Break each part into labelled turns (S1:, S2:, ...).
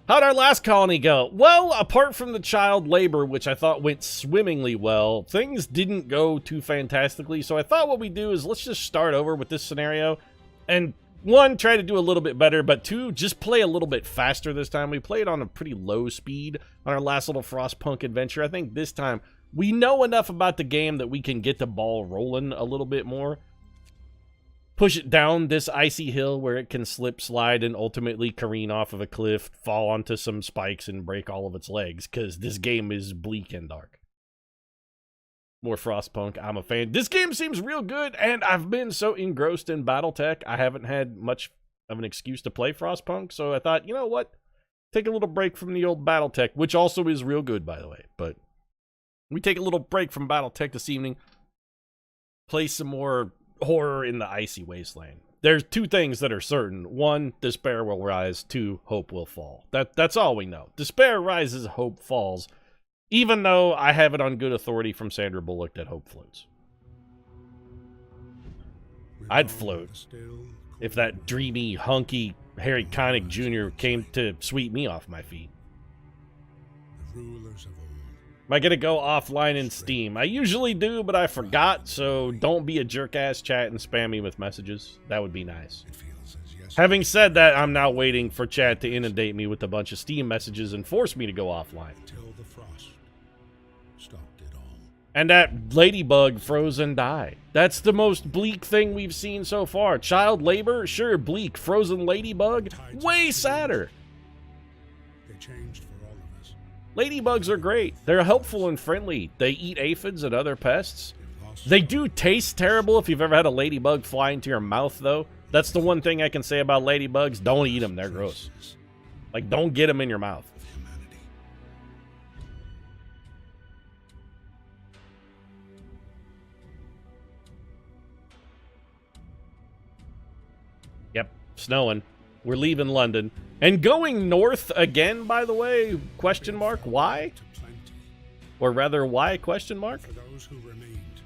S1: How'd our last colony go? Well, apart from the child labor, which I thought went swimmingly well, things didn't go too fantastically, so I thought what we do is let's just start over with this scenario, and one, try to do a little bit better, but two, just play a little bit faster this time. We played on a pretty low speed on our last little Frostpunk adventure. I think this time we know enough about the game that we can get the ball rolling a little bit more. Push it down this icy hill where it can slip, slide, and ultimately careen off of a cliff, fall onto some spikes, and break all of its legs, because this game is bleak and dark. More Frostpunk, I'm a fan. This game seems real good, and I've been so engrossed in Battletech, I haven't had much of an excuse to play Frostpunk, so I thought, you know what? Take a little break from the old Battletech, which also is real good, by the way, but we take a little break from Battletech this evening, play some more horror in the icy wasteland. There's two things that are certain. One, despair will rise. Two, hope will fall. That's all we know. Despair rises, hope falls. Even though I have it on good authority from Sandra Bullock that hope floats. I'd float if that dreamy, hunky Harry Connick Jr. came to sweep me off my feet. Am I going to go offline in Steam? I usually do, but I forgot, so don't be a jerk-ass chat and spam me with messages. That would be nice. Having said that, I'm now waiting for chat to inundate me with a bunch of Steam messages and force me to go offline. And that ladybug froze and died. That's the most bleak thing we've seen so far. Child labor? Sure, bleak. Frozen ladybug? Way sadder. They changed for all of us. Ladybugs are great. They're helpful and friendly. They eat aphids and other pests. They do taste terrible if you've ever had a ladybug fly into your mouth, though. That's the one thing I can say about ladybugs. Don't eat them. They're gross. Like, don't get them in your mouth. Yep, snowing. We're leaving London. And going north again, by the way? Question mark? Why? Or rather, why? Question mark? For those who remained,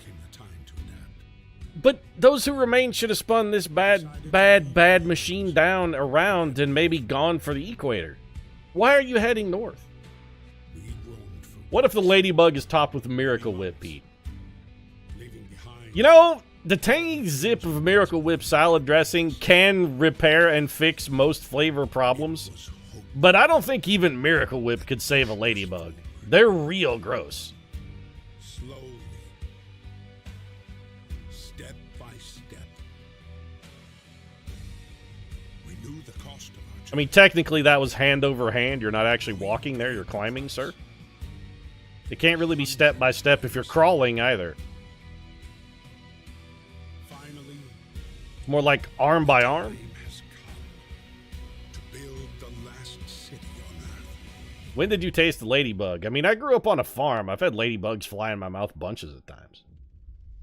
S1: came the time to adapt. But those who remained should have spun this bad machine down around and maybe gone for the equator. Why are you heading north? What if the ladybug is topped with Miracle Whip, Pete? You know, the tangy zip of Miracle Whip salad dressing can repair and fix most flavor problems, but I don't think even Miracle Whip could save a ladybug. They're real gross. Slowly, step by step, we knew the cost of our job. I mean, technically that was hand over hand. You're not actually walking there, you're climbing, sir. It can't really be step by step if you're crawling either. More like arm by arm. When did you taste the ladybug? I mean, I grew up on a farm. I've had ladybugs fly in my mouth bunches of times.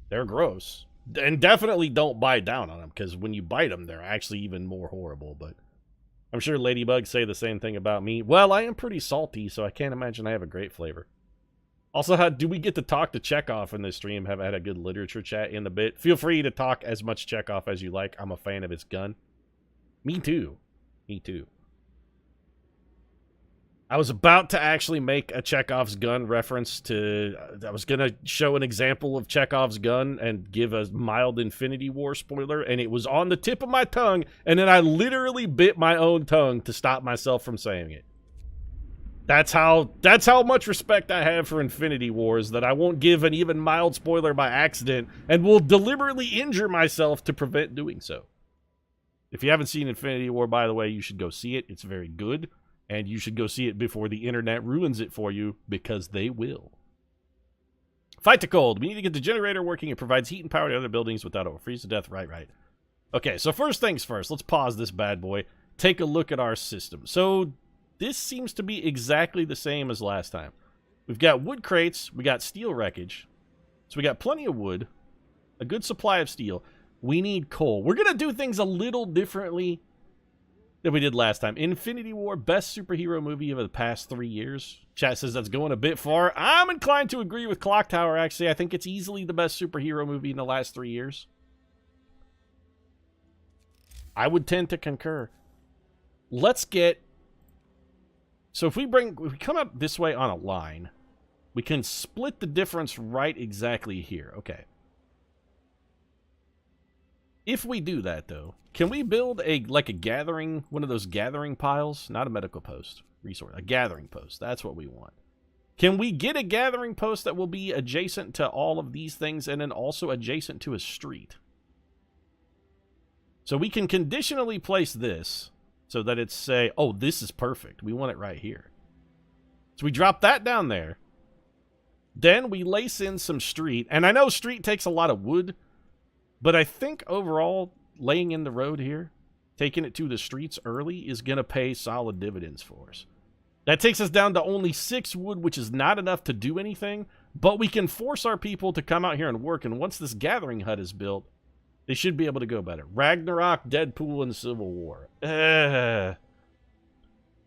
S1: They're gross. And definitely don't bite down on them, because when you bite them, they're actually even more horrible. But I'm sure ladybugs say the same thing about me. Well, I am pretty salty, so I can't imagine I have a great flavor. Also, how do we get to talk to Chekhov in this stream? Have I had a good literature chat in the bit? Feel free to talk as much Chekhov as you like. I'm a fan of his gun. Me too. Me too. I was about to actually make a Chekhov's gun reference to... I was going to show an example of Chekhov's gun and give a mild Infinity War spoiler, and it was on the tip of my tongue, and then I literally bit my own tongue to stop myself from saying it. That's how much respect I have for Infinity Wars, that I won't give an even mild spoiler by accident and will deliberately injure myself to prevent doing so. If you haven't seen Infinity War, by the way, you should go see it. It's very good, and you should go see it before the internet ruins it for you, because they will. Fight to cold. We need to get the generator working. It provides heat and power to other buildings without it will freeze to death. Right. Okay, so first things first. Let's pause this bad boy. Take a look at our system. So this seems to be exactly the same as last time. We've got wood crates, we got steel wreckage, so we got plenty of wood, a good supply of steel. We need coal. We're going to do things a little differently than we did last time. Infinity War, best superhero movie of the past 3 years. Chat says that's going a bit far. I'm inclined to agree with Clock Tower, actually. I think it's easily the best superhero movie in the last 3 years. I would tend to concur. Let's get So if we come out this way on a line, we can split the difference right exactly here. Okay. If we do that, though, can we build like a gathering, one of those gathering piles? Not a medical post. Resource. A gathering post. That's what we want. Can we get a gathering post that will be adjacent to all of these things and then also adjacent to a street? So we can conditionally place this so that it's say, oh, this is perfect. We want it right here. So we drop that down there. Then we lace in some street. And I know street takes a lot of wood, but I think overall laying in the road here, taking it to the streets early is going to pay solid dividends for us. That takes us down to only 6 wood, which is not enough to do anything, but we can force our people to come out here and work, and once this gathering hut is built, they should be able to go better. Ragnarok, Deadpool, and Civil War.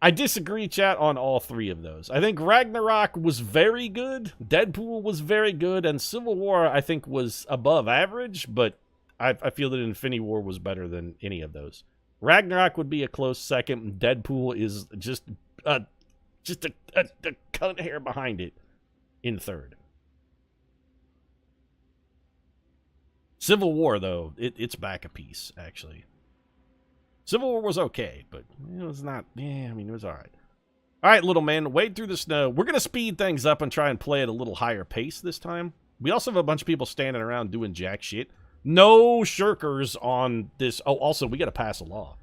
S1: I disagree, chat, on all 3 of those. I think Ragnarok was very good, Deadpool was very good, and Civil War, I think, was above average, but I feel that Infinity War was better than any of those. Ragnarok would be a close second. Deadpool is just a cunt hair behind it in third. Civil War, though, it's back a piece, actually. Civil War was okay, but it was not, yeah, I mean, it was all right. All right, little man, wade through the snow. We're going to speed things up and try and play at a little higher pace this time. We also have a bunch of people standing around doing jack shit. No shirkers on this. Oh, also, we got to pass a law.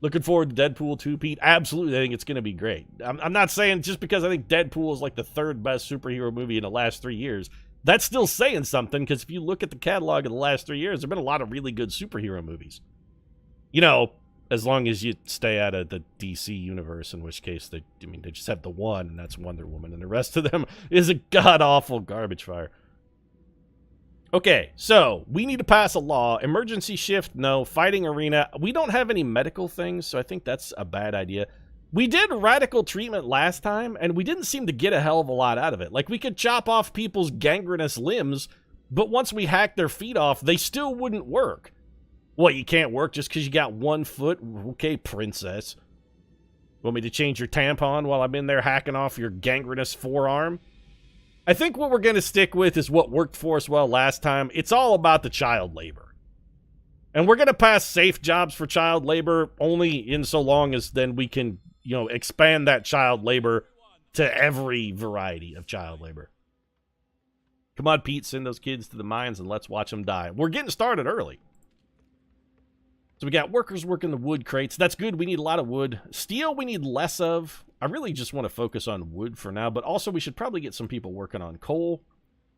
S1: Looking forward to Deadpool 2, Pete. Absolutely, I think it's going to be great. I'm not saying just because I think Deadpool is like the 3rd best superhero movie in the last 3 years. That's still saying something, because if you look at the catalog of the last 3 years, there have been a lot of really good superhero movies. You know, as long as you stay out of the DC universe, in which case, they just have the one, and that's Wonder Woman, and the rest of them is a god-awful garbage fire. Okay, so we need to pass a law. Emergency shift, no. Fighting arena. We don't have any medical things, so I think that's a bad idea. We did radical treatment last time, and we didn't seem to get a hell of a lot out of it. Like, we could chop off people's gangrenous limbs, but once we hacked their feet off, they still wouldn't work. What, you can't work just because you got 1 foot? Okay, princess. Want me to change your tampon while I'm in there hacking off your gangrenous forearm? I think what we're going to stick with is what worked for us well last time. It's all about the child labor. And we're going to pass safe jobs for child labor only in so long as then we can, you know, expand that child labor to every variety of child labor. Come on, Pete, send those kids to the mines and let's watch them die. We're getting started early. So we got workers working the wood crates. That's good. We need a lot of wood. Steel we need less of. I really just want to focus on wood for now, but also we should probably get some people working on coal.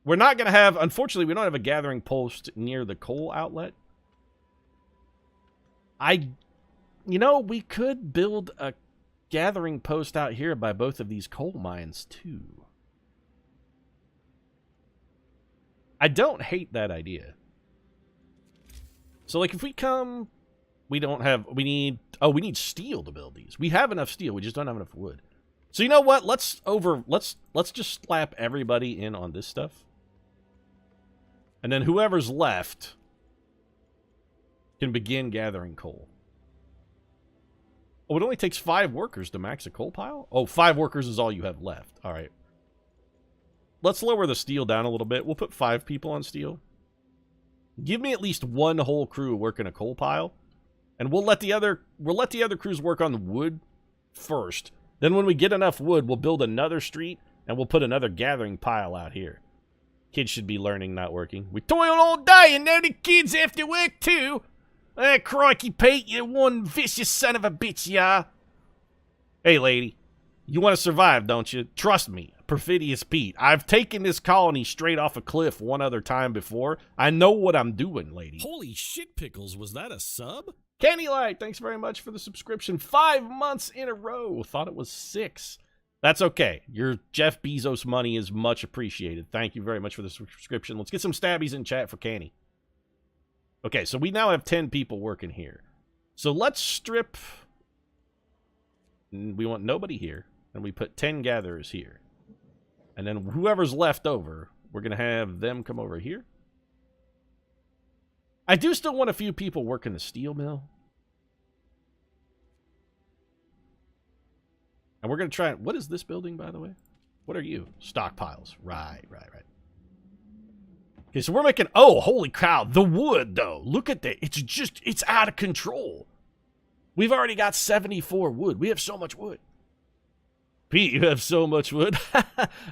S1: We're not going to have, unfortunately, we don't have a gathering post near the coal outlet. You know, we could build a gathering post out here by both of these coal mines, too. I don't hate that idea. So, like, if we come... We need steel to build these. We have enough steel, we just don't have enough wood. So you know what? Let's just slap everybody in on this stuff. And then whoever's left can begin gathering coal. Oh, it only takes 5 workers to max a coal pile? Oh, 5 workers is all you have left. All right. Let's lower the steel down a little bit. We'll put 5 people on steel. Give me at least 1 whole crew working a coal pile. And we'll let the other crews work on the wood first. Then when we get enough wood, we'll build another street and we'll put another gathering pile out here. Kids should be learning, not working. We toil all day and now the kids have to work too. Crikey, Pete, you one vicious son of a bitch, ya. Hey, lady. You want to survive, don't you? Trust me, Perfidious Pete. I've taken this colony straight off a cliff one other time before. I know what I'm doing, lady.
S2: Holy shit, Pickles, was that a sub?
S1: Candy Light, thanks very much for the subscription. 5 months in a row. Thought it was 6. That's okay. Your Jeff Bezos money is much appreciated. Thank you very much for the subscription. Let's get some stabbies in chat for Canny. Okay, so we now have 10 people working here. So let's strip... We want nobody here. And we put 10 gatherers here. And then whoever's left over, we're going to have them come over here. I do still want a few people working the steel mill. And we're going to try... What is this building, by the way? What are you? Stockpiles. Right. Okay, so we're making... Oh, holy cow. The wood, though. Look at that. It's out of control. We've already got 74 wood. We have so much wood. Pete, you have so much wood.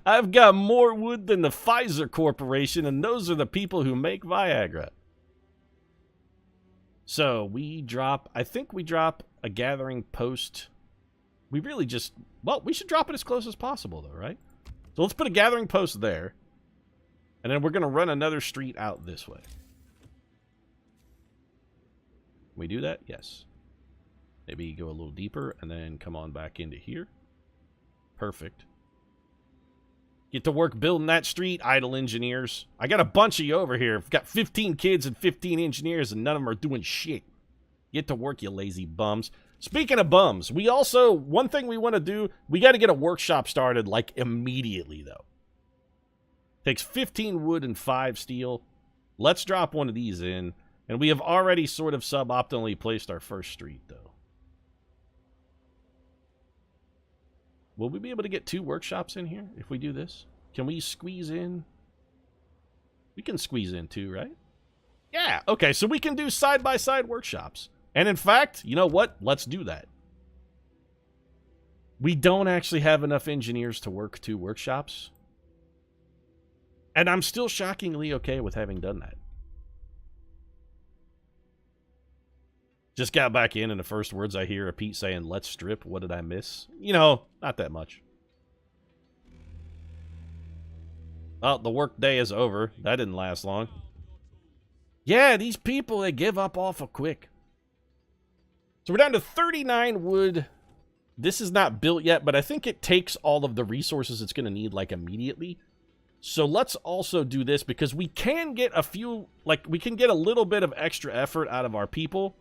S1: I've got more wood than the Pfizer Corporation, and those are the people who make Viagra. So we drop... I think we drop a gathering post... We really just... Well, we should drop it as close as possible, though, right? So let's put a gathering post there. And then we're going to run another street out this way. Can we do that? Yes. Maybe go a little deeper and then come on back into here. Perfect. Get to work building that street, idle engineers. I got a bunch of you over here. I've got 15 kids and 15 engineers, and none of them are doing shit. Get to work, you lazy bums. Speaking of bums, we also, one thing we want to do, we got to get a workshop started, like, immediately, though. Takes 15 wood and 5 steel. Let's drop one of these in. And we have already sort of suboptimally placed our first street, though. Will we be able to get 2 workshops in here if we do this? Can we squeeze in? We can squeeze in 2, right? Yeah, okay, so we can do side-by-side workshops. And in fact, you know what? Let's do that. We don't actually have enough engineers to work 2 workshops. And I'm still shockingly okay with having done that. Just got back in, and the first words I hear are Pete saying, "Let's strip. What did I miss?" You know, not that much. Well, the work day is over. That didn't last long. Yeah, these people, they give up awful quick. So we're down to 39 wood. This is not built yet, but I think it takes all of the resources it's going to need, like, immediately. So let's also do this, because we can get a few, like, we can get a little bit of extra effort out of our people.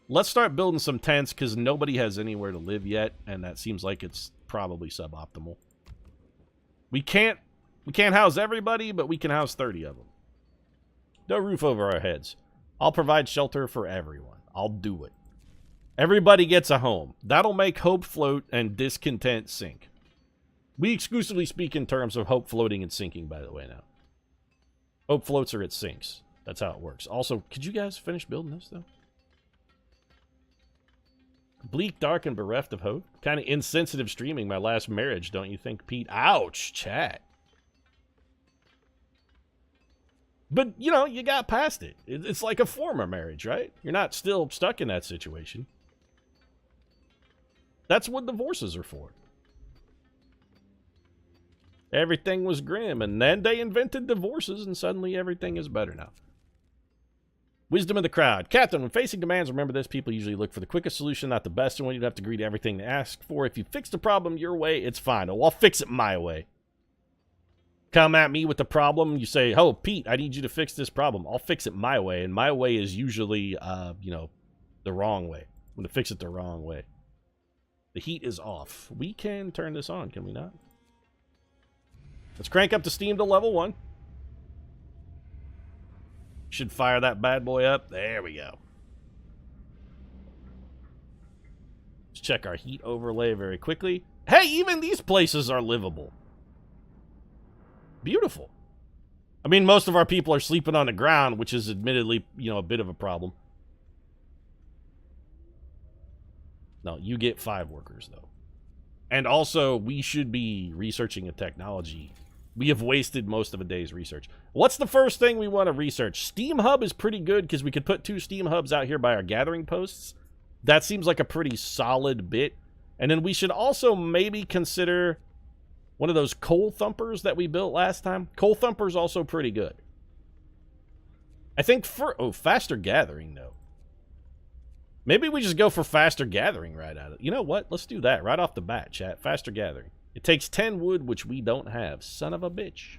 S1: Let's start building some tents, because nobody has anywhere to live yet, and that seems like it's probably suboptimal. We can't house everybody, but we can house 30 of them. No roof over our heads. I'll provide shelter for everyone. I'll do it. Everybody gets a home. That'll make hope float and discontent sink. We exclusively speak in terms of hope floating and sinking, by the way, now. Hope floats or it sinks. That's how it works. Also, could you guys finish building this, though? Bleak, dark, and bereft of hope. Kind of insensitive streaming my last marriage, don't you think, Pete? Ouch, chat. But, you know, you got past it. It's like a former marriage, right? You're not still stuck in that situation. That's what divorces are for. Everything was grim, and then they invented divorces, and suddenly everything is better now. Wisdom of the crowd. Captain, when facing demands, remember this. People usually look for the quickest solution, not the best one. You don't have to agree to everything they ask for. If you fix the problem your way, it's fine. Oh, I'll fix it my way. Come at me with the problem. You say, "Oh, Pete, I need you to fix this problem." I'll fix it my way, and my way is usually, you know, the wrong way. I'm going to fix it the wrong way. The heat is off. We can turn this on, can we not? Let's crank up the steam to level 1. Should fire that bad boy up. There we go. Let's check our heat overlay very quickly. Hey, even these places are livable. Beautiful. I mean, most of our people are sleeping on the ground, which is admittedly, you know, a bit of a problem. No, you get 5 workers, though. And also, we should be researching a technology. We have wasted most of a day's research. What's the first thing we want to research? Steam Hub is pretty good, because we could put 2 Steam Hubs out here by our gathering posts. That seems like a pretty solid bit. And then we should also maybe consider one of those coal thumpers that we built last time. Coal thumper's also pretty good. I think for... Oh, faster gathering, though. Maybe we just go for faster gathering right out of it. You know what? Let's do that right off the bat, chat. Faster gathering. It takes 10 wood, which we don't have. Son of a bitch.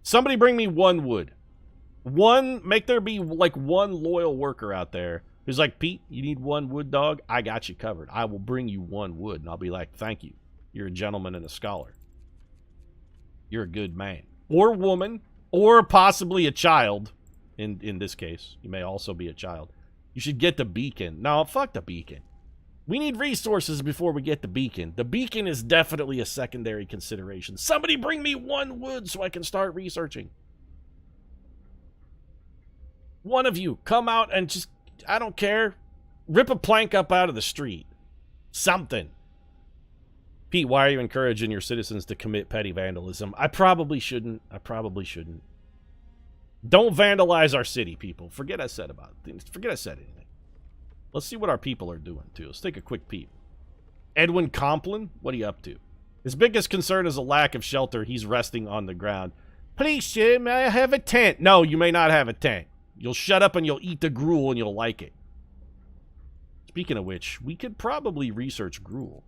S1: Somebody bring me 1 wood. Make there be like 1 loyal worker out there who's like, "Pete, you need 1 wood, dog? I got you covered. I will bring you 1 wood." And I'll be like, "Thank you. You're a gentleman and a scholar. You're a good man." Or woman. Or possibly a child. In this case. You may also be a child. You should get the beacon. No, fuck the beacon. We need resources before we get the beacon. The beacon is definitely a secondary consideration. Somebody bring me 1 wood so I can start researching. One of you, come out and just, I don't care, rip a plank up out of the street. Something. Pete, why are you encouraging your citizens to commit petty vandalism? I probably shouldn't. Don't vandalize our city, people. Forget I said anything. Let's see what our people are doing, too. Let's take a quick peep. Edwin Complin, what are you up to? His biggest concern is a lack of shelter. He's resting on the ground. Please, sir, may I have a tent? No, you may not have a tent. You'll shut up and you'll eat the gruel and you'll like it. Speaking of which, we could probably research gruel.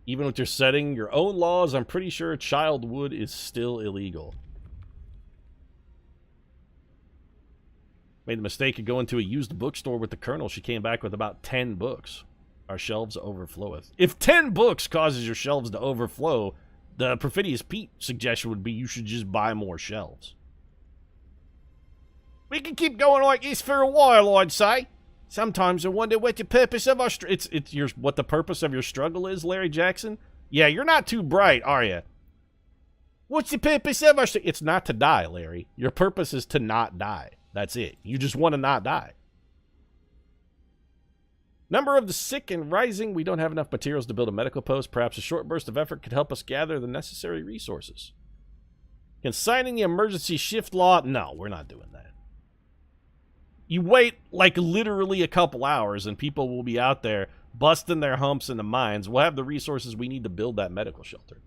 S1: Even with your setting your own laws, I'm pretty sure child wood is still illegal. Made the mistake of going to a used bookstore with the Colonel. She came back with about 10 books. Our shelves overfloweth. If 10 books causes your shelves to overflow, the Perfidious Pete suggestion would be you should just buy more shelves. We can keep going like this for a while, I'd say. Sometimes I wonder what the purpose of our what the purpose of your struggle is, Larry Jackson. Yeah, you're not too bright, are you? What's the purpose of our It's not to die, Larry. Your purpose is to not die. That's it. You just want to not die. Number of the sick and rising. We don't have enough materials to build a medical post. Perhaps a short burst of effort could help us gather the necessary resources. Consigning the emergency shift law. No, we're not doing that. You wait like literally a couple hours and people will be out there busting their humps in the mines. We'll have the resources we need to build that medical shelter.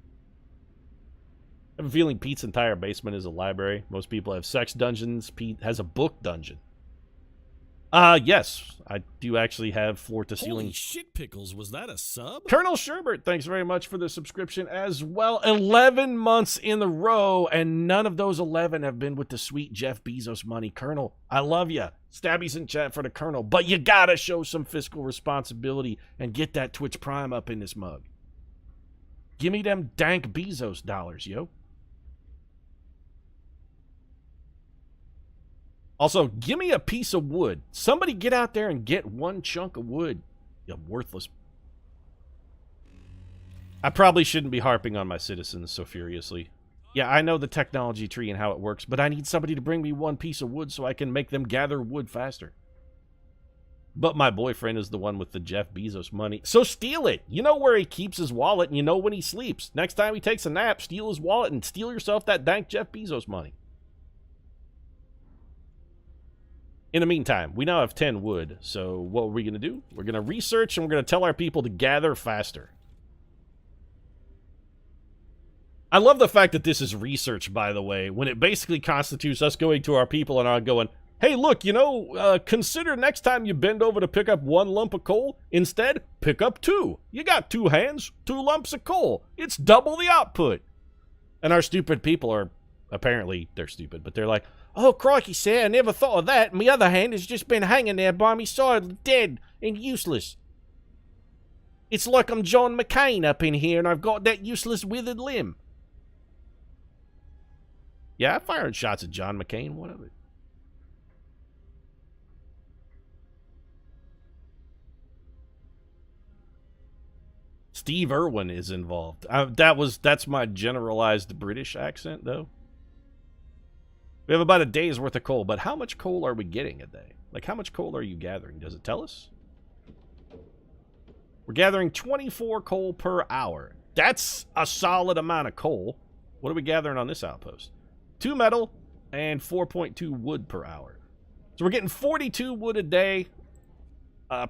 S1: I have a feeling Pete's entire basement is a library. Most people have sex dungeons. Pete has a book dungeon. Yes, I do actually have floor-to-ceiling.
S2: Holy shit pickles, was that a sub?
S1: Colonel Sherbert, thanks very much for the subscription as well. 11 months in a row, and none of those 11 have been with the sweet Jeff Bezos money. Colonel, I love you. Stabbies in chat for the Colonel, but you gotta show some fiscal responsibility and get that Twitch Prime up in this mug. Give me them dank Bezos dollars, yo. Also, give me a piece of wood. Somebody get out there and get 1 chunk of wood. You worthless. I probably shouldn't be harping on my citizens so furiously. Yeah, I know the technology tree and how it works, but I need somebody to bring me 1 piece of wood so I can make them gather wood faster. But my boyfriend is the one with the Jeff Bezos money. So steal it. You know where he keeps his wallet and you know when he sleeps. Next time he takes a nap, steal his wallet and steal yourself that dank Jeff Bezos money. In the meantime, we now have 10 wood, so what are we going to do? We're going to research, and we're going to tell our people to gather faster. I love the fact that this is research, by the way, when it basically constitutes us going to our people and going, hey, look, you know, consider next time you bend over to pick up 1 lump of coal, instead, pick up 2. You got 2 hands, 2 lumps of coal. It's double the output. And our stupid people are, apparently, they're stupid, but they're like, oh, crikey, sir, I never thought of that. My other hand has just been hanging there by me side, dead and useless. It's like I'm John McCain up in here and I've got that useless withered limb. Yeah, I fired shots at John McCain. What of it? Steve Irwin is involved. That's my generalized British accent, though. We have about a day's worth of coal, but how much coal are we getting a day? Like, how much coal are you gathering? Does it tell us? We're gathering 24 coal per hour. That's a solid amount of coal. What are we gathering on this outpost? 2 metal and 4.2 wood per hour. So we're getting 42 wood a day.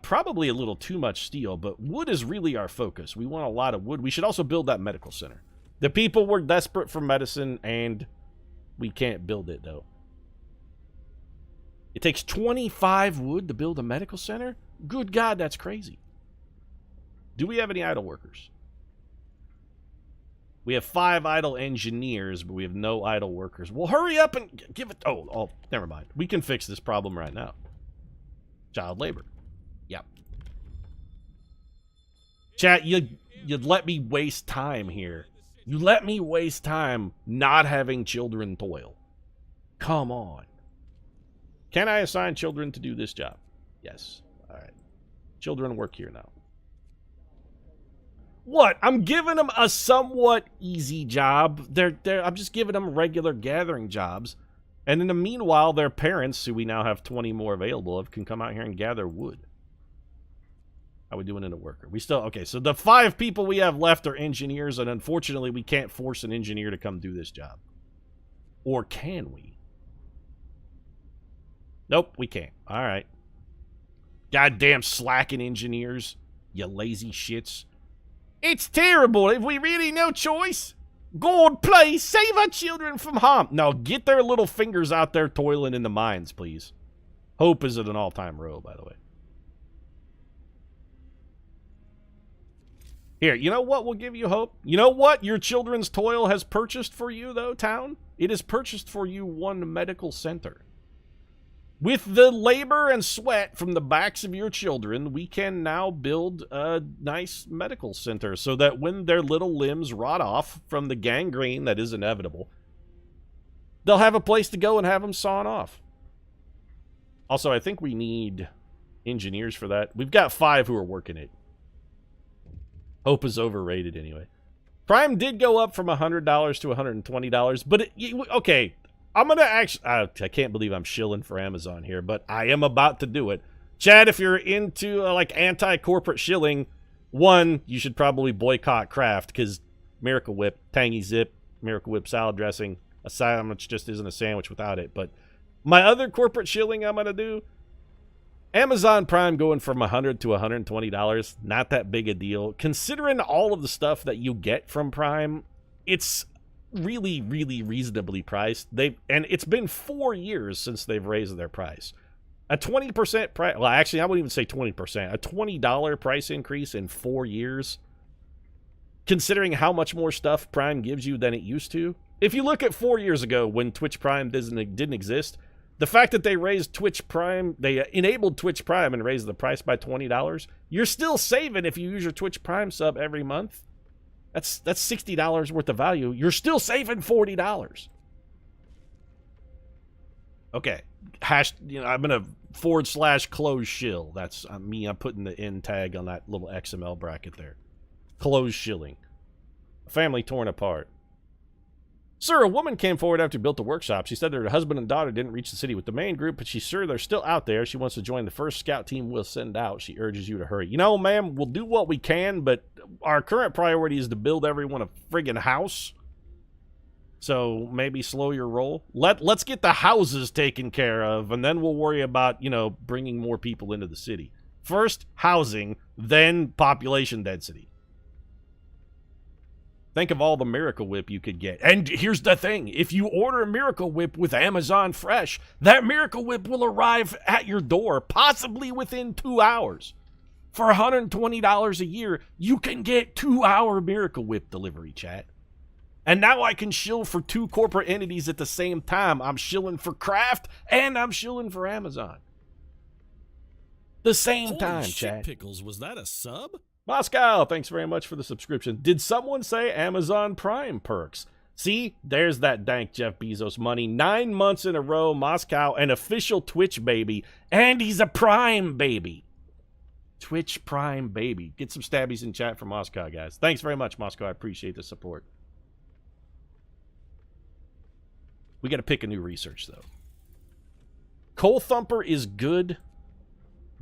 S1: Probably a little too much steel, but wood is really our focus. We want a lot of wood. We should also build that medical center. The people were desperate for medicine, and we can't build it, though. It takes 25 wood to build a medical center? Good God, that's crazy. Do we have any idle workers? We have 5 idle engineers, but we have no idle workers. Well, hurry up and give it... Oh, never mind. We can fix this problem right now. Child labor. Yep. Chat, you'd let me waste time here. You let me waste time not having children toil. Come on. Can I assign children to do this job? Yes. All right. Children work here now. What? I'm giving them a somewhat easy job. I'm just giving them regular gathering jobs. And in the meanwhile, their parents, who we now have 20 more available of, can come out here and gather wood. How are we doing in a worker? We still... Okay, so the 5 people we have left are engineers, and unfortunately, we can't force an engineer to come do this job. Or can we? Nope, we can't. All right. Goddamn slacking engineers. You lazy shits. It's terrible. Have we really no choice? God, please, save our children from harm. No, get their little fingers out there toiling in the mines, please. Hope is at an all-time low, by the way. Here, you know what will give you hope? You know what your children's toil has purchased for you, though, town? It has purchased for you one medical center. With the labor and sweat from the backs of your children, we can now build a nice medical center so that when their little limbs rot off from the gangrene that is inevitable, they'll have a place to go and have them sawn off. Also, I think we need engineers for that. We've got 5 who are working it. Hope is overrated anyway. Prime did go up from $100 to $120, but okay, I'm gonna actually... I can't believe I'm shilling for Amazon here, but I am about to do it. Chad, if you're into like anti-corporate shilling, 1, you should probably boycott Kraft, because Miracle Whip, Tangy Zip, Miracle Whip salad dressing, a sandwich just isn't a sandwich without it. But my other corporate shilling I'm gonna do, Amazon Prime going from $100 to $120, not that big a deal. Considering all of the stuff that you get from Prime, it's really, really reasonably priced. And it's been 4 years since they've raised their price. A 20% price, well, actually, I wouldn't even say 20%. A $20 price increase in 4 years, considering how much more stuff Prime gives you than it used to. If you look at 4 years ago when Twitch Prime didn't exist, the fact that they raised Twitch Prime, they enabled Twitch Prime and raised the price by $20, you're still saving if you use your Twitch Prime sub every month. That's $60 worth of value. You're still saving $40. Okay. I'm going to / close shill. That's me. I'm putting the end tag on that little XML bracket there. Close shilling. Family torn apart. Sir, a woman came forward after built a workshop. She said that her husband and daughter didn't reach the city with the main group, but she's sure they're still out there. She wants to join the first scout team we'll send out. She urges you to hurry. You know, ma'am, we'll do what we can, but our current priority is to build everyone a friggin' house. So maybe slow your roll. Let's get the houses taken care of, and then we'll worry about, bringing more people into the city. First, housing, then population density. Think of all the Miracle Whip you could get. And here's the thing. If you order a Miracle Whip with Amazon Fresh, that Miracle Whip will arrive at your door, possibly within 2 hours. For $120 a year, you can get 2-hour Miracle Whip delivery, chat. And now I can shill for 2 corporate entities at the same time. I'm shilling for Kraft, and I'm shilling for Amazon. The same time,
S2: shit,
S1: chat.
S2: Pickles, was that a sub?
S1: Moscow, thanks very much for the subscription. Did someone say Amazon Prime perks? See, there's that dank Jeff Bezos money. 9 months in a row, Moscow, an official Twitch baby. And he's a Prime baby. Twitch Prime baby. Get some stabbies in chat for Moscow, guys. Thanks very much, Moscow. I appreciate the support. We got to pick a new research, though. Coal Thumper is good.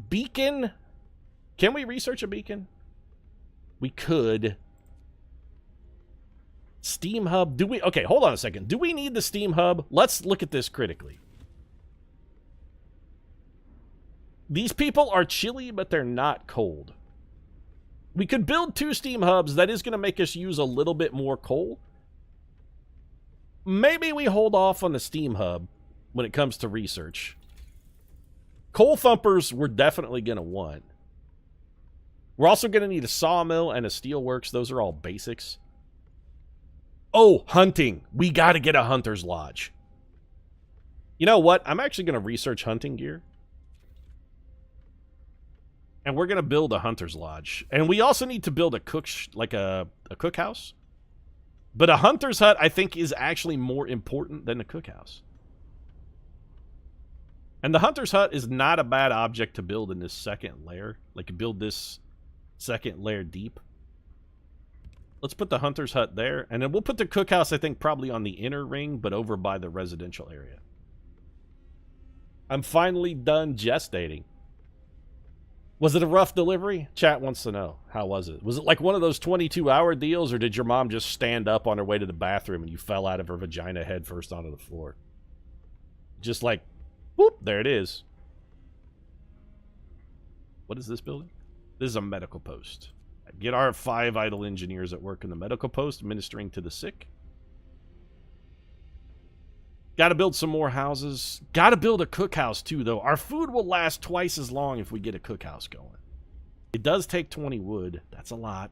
S1: Beacon? Can we research a beacon? We could. Steam Hub. Do we? Okay, hold on a second. Do we need the Steam Hub? Let's look at this critically. These people are chilly, but they're not cold. We could build 2 Steam Hubs. That is going to make us use a little bit more coal. Maybe we hold off on the Steam Hub when it comes to research. Coal Thumpers we're definitely going to want. We're also going to need a sawmill and a steelworks. Those are all basics. Oh, hunting. We got to get a hunter's lodge. You know what? I'm actually going to research hunting gear. And we're going to build a hunter's lodge. And we also need to build a cookhouse. But a hunter's hut, I think, is actually more important than a cookhouse. And the hunter's hut is not a bad object to build in this second layer. Like, build this second layer deep. Let's put the hunter's hut there. And then we'll put the cookhouse, I think, probably on the inner ring, but over by the residential area. I'm finally done gestating. Was it a rough delivery? Chat wants to know. How was it? Was it like one of those 22-hour deals, or did your mom just stand up on her way to the bathroom and you fell out of her vagina head first onto the floor? Just like, whoop, there it is. What is this building? This is a medical post. Get our 5 idle engineers at work in the medical post, ministering to the sick. Got to build some more houses. Got to build a cookhouse too, though. Our food will last twice as long if we get a cookhouse going. It does take 20 wood. That's a lot.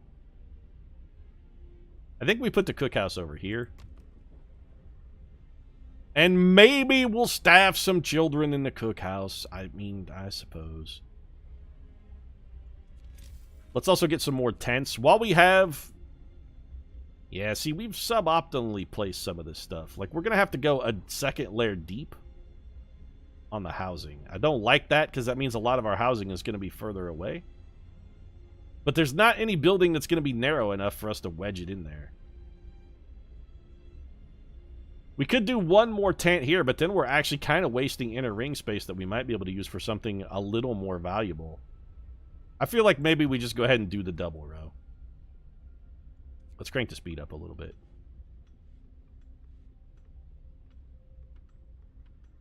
S1: I think we put the cookhouse over here. And maybe we'll staff some children in the cookhouse. I mean, I suppose. Let's also get some more tents. While we have... Yeah, see, we've suboptimally placed some of this stuff. Like, we're going to have to go a second layer deep on the housing. I don't like that, because that means a lot of our housing is going to be further away. But there's not any building that's going to be narrow enough for us to wedge it in there. We could do one more tent here, but then we're actually kind of wasting inner ring space that we might be able to use for something a little more valuable. I feel like maybe we just go ahead and do the double row. Let's crank the speed up a little bit.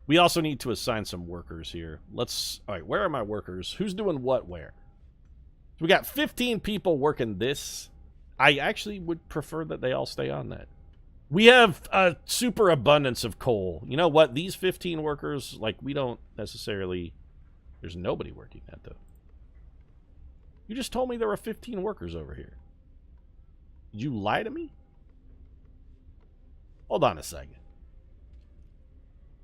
S1: We also need to assign some workers here. Let's... Alright, where are my workers? Who's doing what where? So we got 15 people working this. I actually would prefer that they all stay on that. We have a super abundance of coal. You know what? These 15 workers, like, we don't necessarily... There's nobody working that, though. You just told me there were 15 workers over here. Did you lie to me? Hold on a second.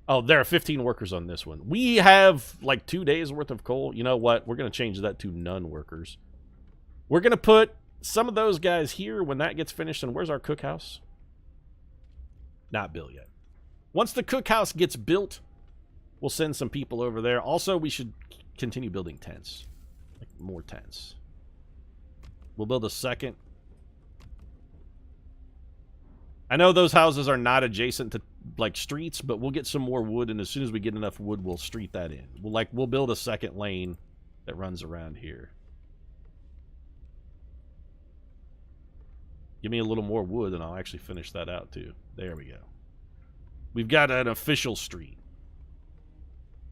S1: Oh, there are 15 workers on this one. We have like 2 days worth of coal. You know what? We're going to change that to none workers. We're going to put some of those guys here when that gets finished. And where's our cookhouse? Not built yet. Once the cookhouse gets built, we'll send some people over there. Also, we should continue building tents. Like more tents. We'll build a second. I know those houses are not adjacent to like streets, but we'll get some more wood, and as soon as we get enough wood, we'll street that in. We'll build a second lane that runs around here. Give me a little more wood, and I'll actually finish that out too. There we go. We've got an official street.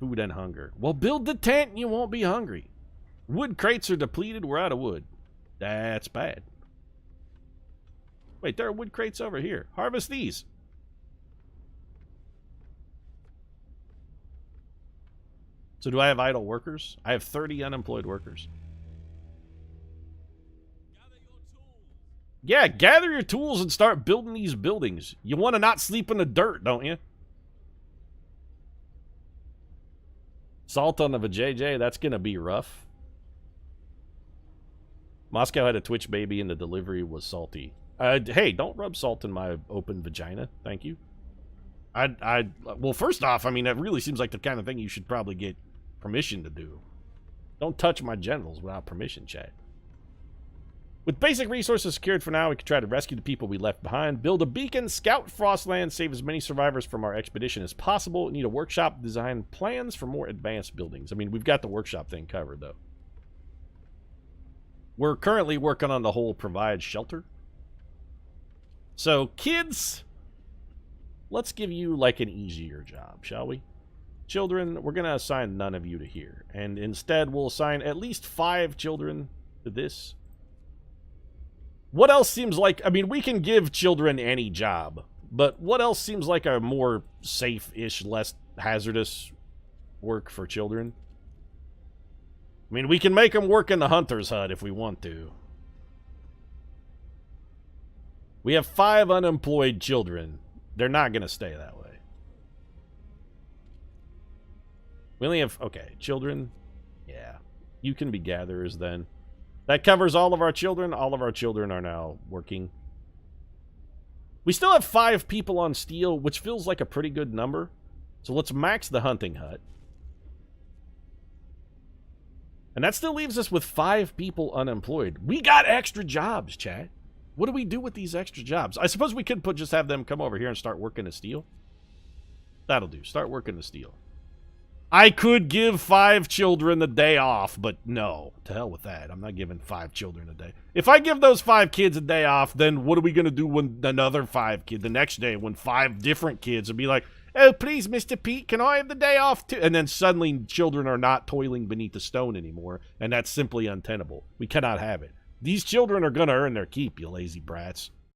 S1: Food and hunger. Well, build the tent, and you won't be hungry. Wood crates are depleted. We're out of wood. That's bad. Wait, there are wood crates over here. Harvest these. So do I have idle workers? I have 30 unemployed workers. Yeah, gather your tools and start building these buildings. You want to not sleep in the dirt, don't you? Salt on the vajayjay, that's going to be rough. Moscow had a Twitch baby and the delivery was salty. Hey, don't rub salt in my open vagina. Thank you. Well, first off, I mean, that really seems like the kind of thing you should probably get permission to do. Don't touch my genitals without permission, chat. With basic resources secured for now, we can try to rescue the people we left behind, build a beacon, scout Frostland, save as many survivors from our expedition as possible. We need a workshop, design plans for more advanced buildings. I mean, we've got the workshop thing covered, though. We're currently working on the whole provide shelter. So, kids, let's give you, like, an easier job, shall we? Children, we're going to assign none of you to here. And instead, we'll assign at least 5 children to this. What else seems like... I mean, we can give children any job. But what else seems like a more safe-ish, less hazardous work for children? I mean, we can make them work in the hunter's hut if we want to. We have 5 unemployed children. They're not going to stay that way. We only have... Okay, children. Yeah. You can be gatherers then. That covers all of our children. All of our children are now working. We still have 5 people on steel, which feels like a pretty good number. So let's max the hunting hut. And that still leaves us with 5 people unemployed. We got extra jobs, chat. What do we do with these extra jobs? I suppose we could just have them come over here and start working the steel. That'll do. Start working the steel. I could give 5 children the day off, but no. To hell with that. I'm not giving 5 children a day. If I give those 5 kids a day off, then what are we going to do when another 5 kids, the next day, when 5 different kids will be like, oh, please, Mr. Pete, can I have the day off too? And then suddenly children are not toiling beneath the stone anymore, and that's simply untenable. We cannot have it. These children are going to earn their keep, you lazy brats.